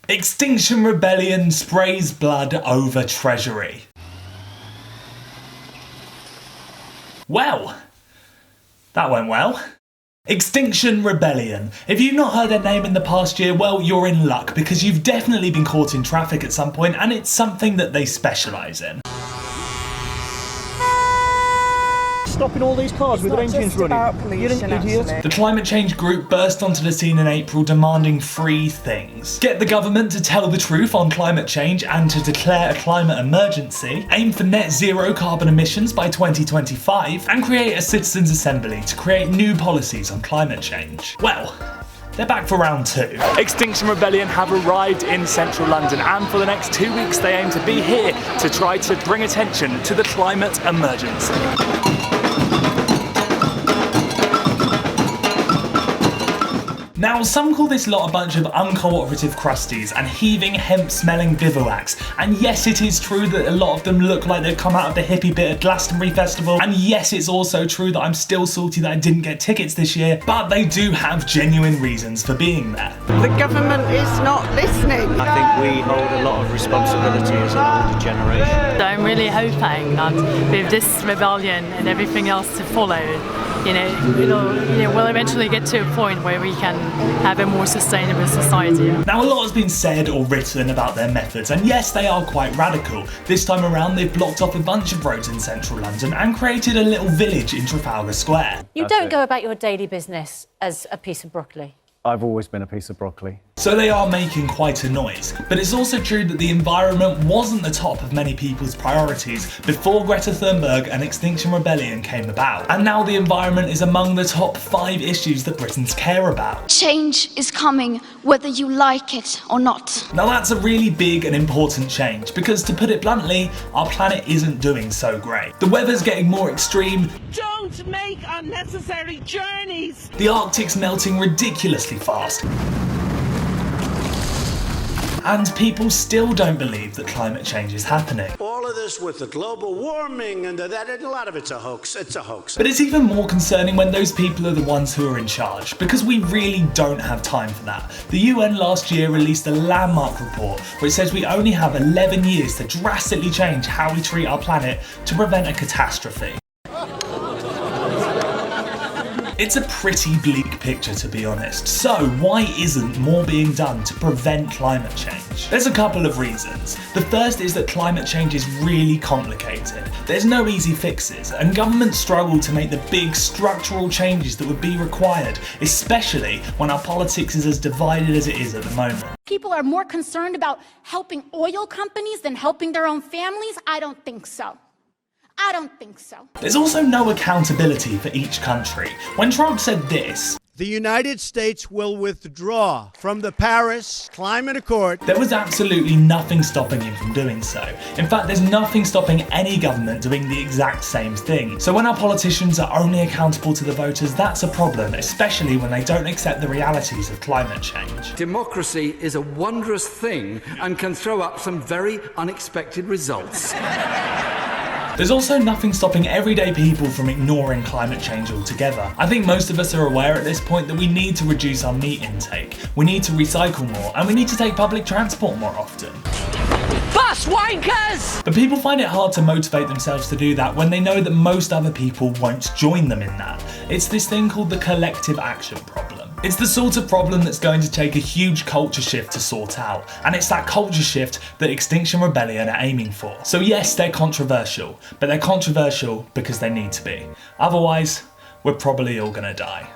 Extinction Rebellion sprays blood over Treasury. Well, that went well. Extinction Rebellion. If you've not heard their name in the past year, well, you're in luck, because you've definitely been caught in traffic at some point, and it's something that they specialise in. Stopping all these cars with their engines running. You're an idiot. The climate change group burst onto the scene in April demanding 3 things. Get the government to tell the truth on climate change and to declare a climate emergency, aim for net zero carbon emissions by 2025, and create a citizens' assembly to create new policies on climate change. Well, they're back for round 2. Extinction Rebellion have arrived in central London, and for the next 2 weeks they aim to be here to try to bring attention to the climate emergency. Now, some call this lot a bunch of uncooperative crusties and heaving hemp-smelling bivouacs, and yes, it is true that a lot of them look like they've come out of the hippie bit at Glastonbury Festival, and yes, it's also true that I'm still salty that I didn't get tickets this year, but they do have genuine reasons for being there. The government is not listening. I think we hold a lot of responsibility as an older generation. So I'm really hoping that with this rebellion and everything else to follow, we'll eventually get to a point where we can have a more sustainable society. Now, a lot has been said or written about their methods, and yes, they are quite radical. This time around, they've blocked off a bunch of roads in central London and created a little village in Trafalgar Square. You don't go about your daily business as a piece of broccoli. I've always been a piece of broccoli. So they are making quite a noise, but it's also true that the environment wasn't the top of many people's priorities before Greta Thunberg and Extinction Rebellion came about. And now the environment is among the top 5 issues that Britons care about. Change is coming, whether you like it or not. Now that's a really big and important change, because to put it bluntly, our planet isn't doing so great. The weather's getting more extreme. Don't make unnecessary journeys. The Arctic's melting ridiculously fast. And people still don't believe that climate change is happening. All of this with the global warming and that, a lot of it's a hoax. It's a hoax. But it's even more concerning when those people are the ones who are in charge, because we really don't have time for that. The UN last year released a landmark report which says we only have 11 years to drastically change how we treat our planet to prevent a catastrophe. It's a pretty bleak picture, to be honest. So why isn't more being done to prevent climate change? There's a couple of reasons. The first is that climate change is really complicated. There's no easy fixes, and governments struggle to make the big structural changes that would be required, especially when our politics is as divided as it is at the moment. People are more concerned about helping oil companies than helping their own families? I don't think so. I don't think so. There's also no accountability for each country. When Trump said this, The United States will withdraw from the Paris Climate Accord. There was absolutely nothing stopping him from doing so. In fact, there's nothing stopping any government doing the exact same thing. So when our politicians are only accountable to the voters, that's a problem, especially when they don't accept the realities of climate change. Democracy is a wondrous thing and can throw up some very unexpected results. There's also nothing stopping everyday people from ignoring climate change altogether. I think most of us are aware at this point that we need to reduce our meat intake, we need to recycle more, and we need to take public transport more often. Bus wankers! But people find it hard to motivate themselves to do that when they know that most other people won't join them in that. It's this thing called the collective action problem. It's the sort of problem that's going to take a huge culture shift to sort out, and it's that culture shift that Extinction Rebellion are aiming for. So yes, they're controversial, but they're controversial because they need to be. Otherwise, we're probably all gonna die.